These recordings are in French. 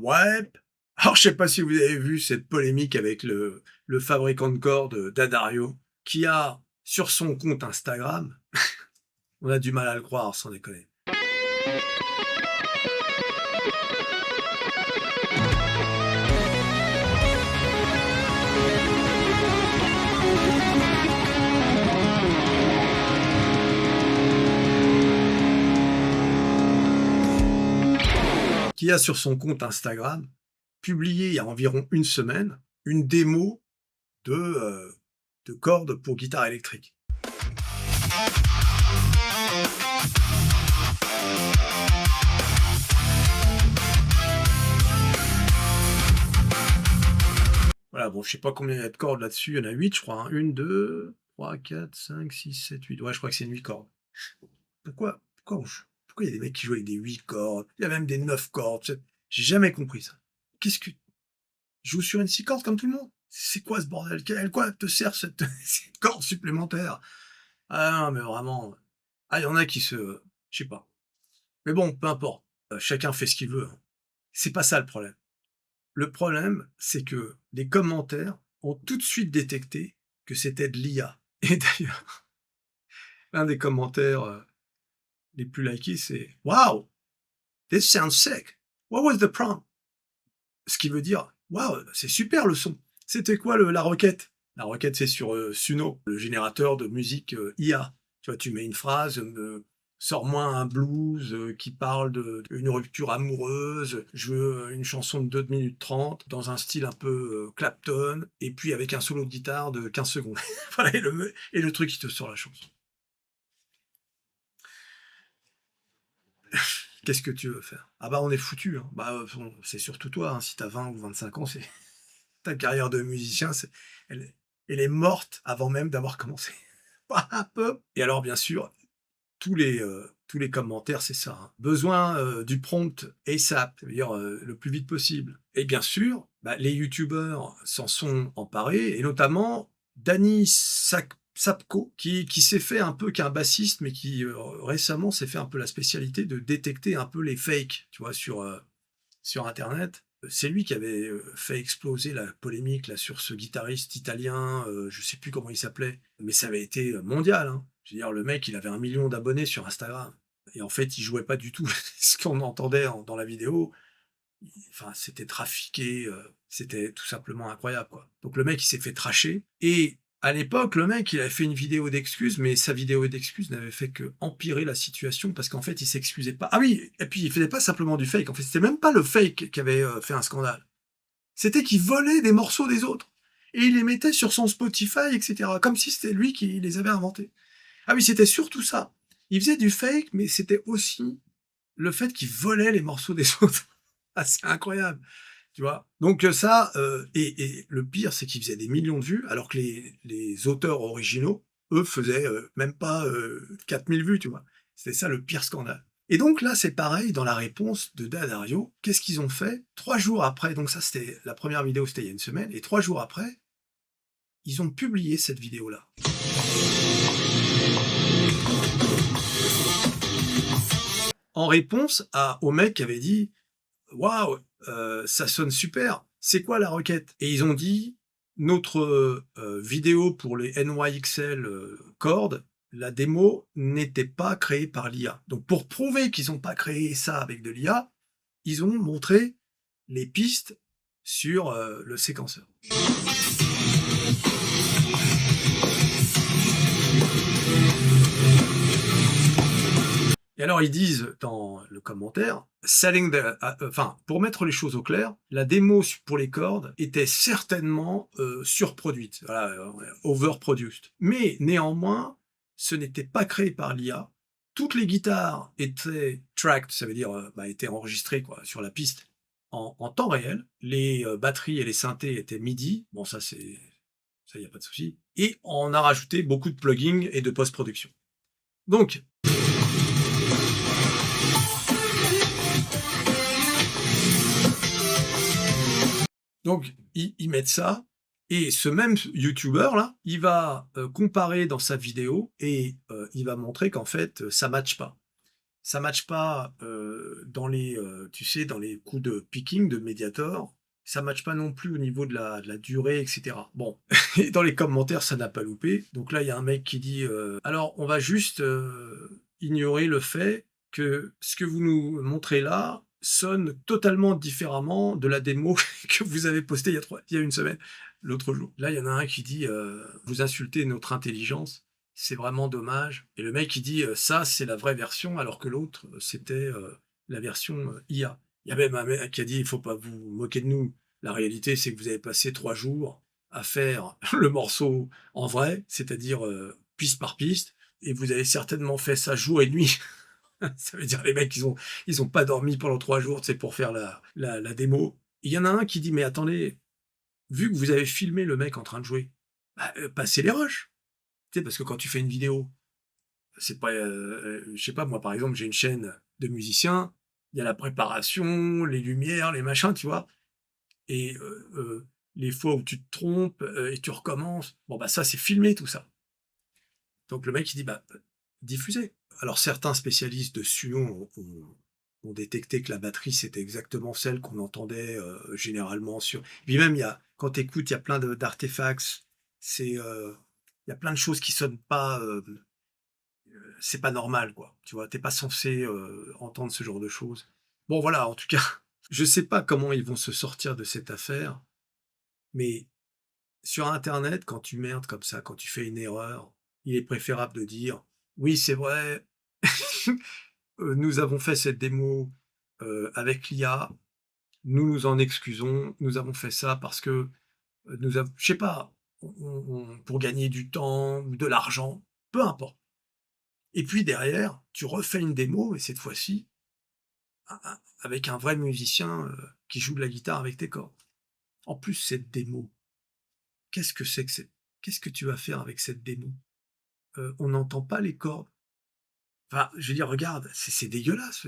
Ouais. Alors, je sais pas si vous avez vu cette polémique avec le fabricant de cordes, D'Addario, qui a, sur son compte Instagram, on a du mal à le croire, sans déconner, qui a sur son compte Instagram publié il y a environ une semaine une démo de cordes pour guitare électrique. Voilà, bon, je sais pas combien il y a de cordes là-dessus, il y en a 8 je crois, hein. 1, 2, 3, 4, 5, 6, 7, 8. Ouais, je crois que c'est une 8 cordes. Pourquoi il y a des mecs qui jouent avec des 8 cordes? Il y a même des 9 cordes, j'ai jamais compris ça. Qu'est-ce que je joue sur une 6 cordes comme tout le monde? C'est quoi ce bordel? À quoi te sert cette cette corde supplémentaire? Ah non, mais vraiment, il y en a qui se je sais pas. Mais bon, peu importe, chacun fait ce qu'il veut, hein. C'est pas ça le problème. Le problème, c'est que les commentaires ont tout de suite détecté que c'était de l'IA. Et d'ailleurs, l'un des commentaires, les plus likés, c'est: «Wow, this sounds sick. What was the prompt?» Ce qui veut dire: «Waouh, c'est super le son. C'était quoi la requête?» La requête, c'est sur, Suno, le générateur de musique, IA. Tu vois, tu mets une phrase, «Sors-moi un blues, qui parle d'une rupture amoureuse. Je veux une chanson de 2 minutes 30 dans un style un peu, Clapton et puis avec un solo de guitare de 15 secondes». Voilà et le truc, il te sort la chanson. Qu'est-ce que tu veux faire? Ah bah, on est foutu, hein. Bah, bon, c'est surtout toi, hein, si tu as 20 ou 25 ans, c'est ta carrière de musicien, elle, elle est morte avant même d'avoir commencé. Peu. Et alors, bien sûr, tous les commentaires, c'est ça, hein. Besoin du prompt ASAP, c'est-à-dire le plus vite possible. Et bien sûr, bah, les youtubeurs s'en sont emparés, et notamment Danny Sapko, qui s'est fait un peu, qu'un bassiste, mais qui récemment s'est fait un peu la spécialité de détecter un peu les fakes, tu vois, sur Internet. C'est lui qui avait, fait exploser la polémique là sur ce guitariste italien, je sais plus comment il s'appelait, mais ça avait été, mondial, hein. Je veux dire, le mec, il avait 1 million d'abonnés sur Instagram et en fait, il jouait pas du tout ce qu'on entendait dans la vidéo. Enfin, c'était trafiqué, c'était tout simplement incroyable, quoi. Donc le mec, il s'est fait trasher, et à l'époque, le mec, il avait fait une vidéo d'excuses, mais sa vidéo d'excuses n'avait fait qu'empirer la situation parce qu'en fait, il s'excusait pas. Ah oui, et puis il faisait pas simplement du fake, en fait, c'était même pas le fake qui avait, fait un scandale. C'était qu'il volait des morceaux des autres et il les mettait sur son Spotify et cetera, comme si c'était lui qui les avait inventés. Ah oui, c'était surtout ça. Il faisait du fake, mais c'était aussi le fait qu'il volait les morceaux des autres. Ah, c'est incroyable, tu vois? Donc ça, et le pire, c'est qu'il faisait des millions de vues, alors que les auteurs originaux, eux, faisaient, même pas, 4 000 vues, tu vois? C'était ça le pire scandale. Et donc là, c'est pareil dans la réponse de D'Addario. Qu'est-ce qu'ils ont fait? 3 jours après, donc ça, c'était la première vidéo, c'était il y a une semaine, et 3 jours après, ils ont publié cette vidéo-là. En réponse au mec qui avait dit: «Waouh, ça sonne super, c'est quoi la requête?» Et ils ont dit: «Notre, vidéo pour les NYXL, cordes, la démo n'était pas créée par l'IA». Donc pour prouver qu'ils ont pas créé ça avec de l'IA, ils ont montré les pistes sur, le séquenceur. Et alors ils disent dans le commentaire, enfin, pour mettre les choses au clair, la démo pour les cordes était certainement surproduite, voilà, overproduced. Mais néanmoins, ce n'était pas créé par l'IA. Toutes les guitares étaient tracked, ça veut dire étaient enregistrées, quoi, sur la piste en temps réel. Les batteries et les synthés étaient MIDI, bon ça il n'y a pas de souci. Et on a rajouté beaucoup de plugins et de post-production. Donc ils mettent ça, et ce même youtubeur là, il va, comparer dans sa vidéo, et il va montrer qu'en fait, ça matche pas. ça matche pas, dans les, tu sais, dans les coups de picking de Mediator. Ça matche pas non plus au niveau de la durée et cetera. Bon et dans les commentaires, ça n'a pas loupé. Donc là, il y a un mec qui dit, «Alors on va juste, ignorer le fait que ce que vous nous montrez là sonne totalement différemment de la démo que vous avez postée il y a 1 semaine, l'autre jour». Là, il y en a un qui dit, «Vous insultez notre intelligence. C'est vraiment dommage» et le mec il dit, «Ça, c'est la vraie version», alors que l'autre, c'était, la version, IA. Il y a même un mec qui a dit: «Il faut pas vous moquer de nous. La réalité, c'est que vous avez passé 3 jours à faire le morceau en vrai, c'est-à-dire, piste par piste et vous avez certainement fait ça jour et nuit». Ça veut dire les mecs, ils ont pas dormi pendant 3 jours, tu sais, pour faire la démo. Il y en a un qui dit: «Mais attendez, vu que vous avez filmé le mec en train de jouer, bah, passez les rushs». Tu sais, parce que quand tu fais une vidéo, c'est pas, je sais pas, moi, par exemple, j'ai une chaîne de musiciens, il y a la préparation, les lumières, les machins, tu vois? Et les fois où tu te trompes, et tu recommences, bon, bah, ça, c'est filmé tout ça. Donc le mec, il dit: «Bah, diffusez». Alors certains spécialistes de Suon ont détecté que la batterie, c'était exactement celle qu'on entendait, généralement sur puis même il y a quand tu écoutes, il y a plein de d'artefacts, c'est, il y a plein de choses qui sonnent pas, c'est pas normal, quoi. Tu vois? Tu es pas censé, entendre ce genre de choses. Bon voilà, en tout cas, je sais pas comment ils vont se sortir de cette affaire, mais sur internet, quand tu merdes comme ça, quand tu fais une erreur, il est préférable de dire: «Oui, c'est vrai, nous avons fait cette démo, avec l'IA, nous nous en excusons, nous avons fait ça parce que, nous avons» je sais pas, on pour gagner du temps ou de l'argent, peu importe. Et puis derrière, tu refais une démo et cette fois-ci, avec un vrai musicien, qui joue de la guitare avec tes cordes. En plus, cette démo, qu'est-ce que c'est que c'est qu'est-ce que tu vas faire avec cette démo? On n'entend pas les cordes. Enfin, je veux dire, regarde, c'est dégueulasse.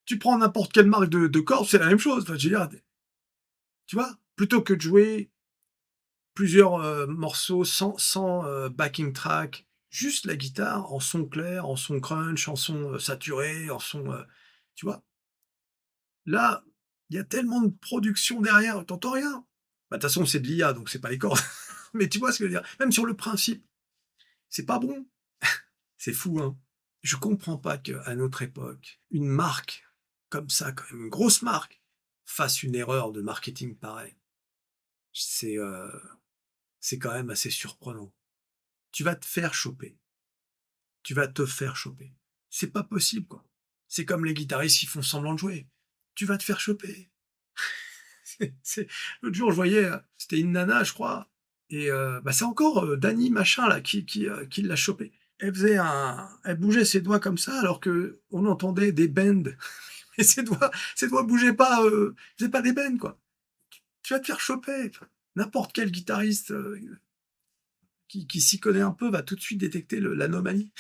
Tu tu prends n'importe quelle marque de cordes, c'est la même chose. Enfin, je veux dire, tu vois? Plutôt que de jouer plusieurs, morceaux sans, backing track, juste la guitare en son clair, en son crunch, en son, saturé, en son, tu vois? Là, il y a tellement de production derrière, tu rien. Bah, de toute façon, c'est de l'IA, donc c'est pas les cordes. Mais tu vois ce que je veux dire? Même sur le principe, c'est pas bon. C'est fou, hein? Je comprends pas qu'à notre époque, une marque comme ça, quand même, une grosse marque, fasse une erreur de marketing pareille. C'est, heu, c'est quand même assez surprenant. Tu vas te faire choper. Tu vas te faire choper. C'est pas possible, quoi. C'est comme les guitaristes qui font semblant de jouer. Tu vas te faire choper. C'est l'autre jour, je voyais, c'était une nana, je crois et bah, c'est encore, Dany machin là qui l'a chopé. Elle bougeait ses doigts comme ça alors qu'on entendait des bends et ses doigts bougeaient pas, faisaient pas des bends, quoi. Tu vas te faire choper. N'importe quel guitariste, qui s'y connaît un peu va tout de suite détecter l'anomalie.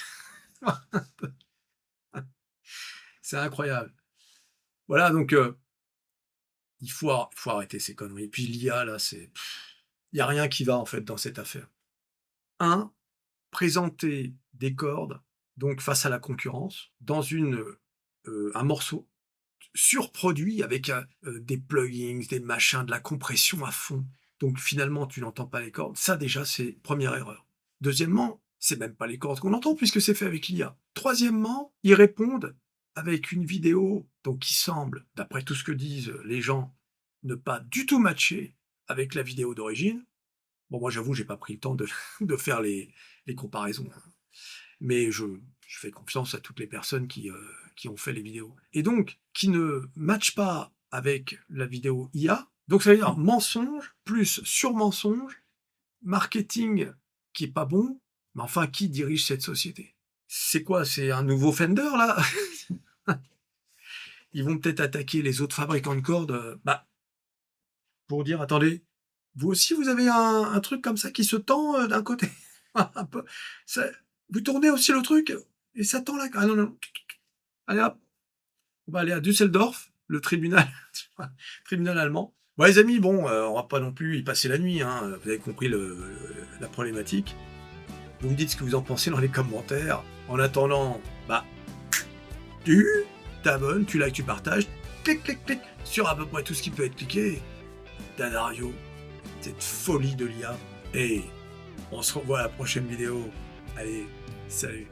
C'est incroyable. Voilà donc il faut arrêter ces conneries. Et puis l'IA là, il y a rien qui va en fait dans cette affaire. Un, présenter des cordes, donc face à la concurrence, dans un morceau surproduit avec, des plugins, des machins, de la compression à fond. Donc finalement, tu n'entends pas les cordes. Ça déjà, c'est première erreur. Deuxièmement, c'est même pas les cordes qu'on entend puisque c'est fait avec l'IA. Troisièmement, ils répondent avec une vidéo donc qui semble, d'après tout ce que disent les gens, ne pas du tout matcher avec la vidéo d'origine. Bon, moi, j'avoue, j'ai pas pris le temps de de faire les comparaisons, hein, mais je fais confiance à toutes les personnes qui ont fait les vidéos et donc qui ne matchent pas avec la vidéo IA. Donc ça veut dire mensonge plus sur-mensonge, marketing qui est pas bon, mais enfin, qui dirige cette société? C'est quoi? C'est un nouveau Fender, là? Ils vont peut-être attaquer les autres fabricants de cordes, bah, pour dire: «Attendez, vous aussi vous avez un truc comme ça qui se tend, d'un côté?» un peu, ça vous tournez aussi le truc et ça tend là? Ah non, non, allez hop, On va aller à Düsseldorf, le tribunal, tu vois? Tribunal allemand. Bon les amis, bon, on va pas non plus y passer la nuit, hein, vous avez compris la problématique. Vous me dites ce que vous en pensez dans les commentaires. En attendant, bah, tu t'abonnes, tu likes, tu partages, clic, clic, clic, sur à peu près tout ce qui peut être cliqué. Danario, cette folie de l'IA. Et on se revoit à la prochaine vidéo. Allez, salut!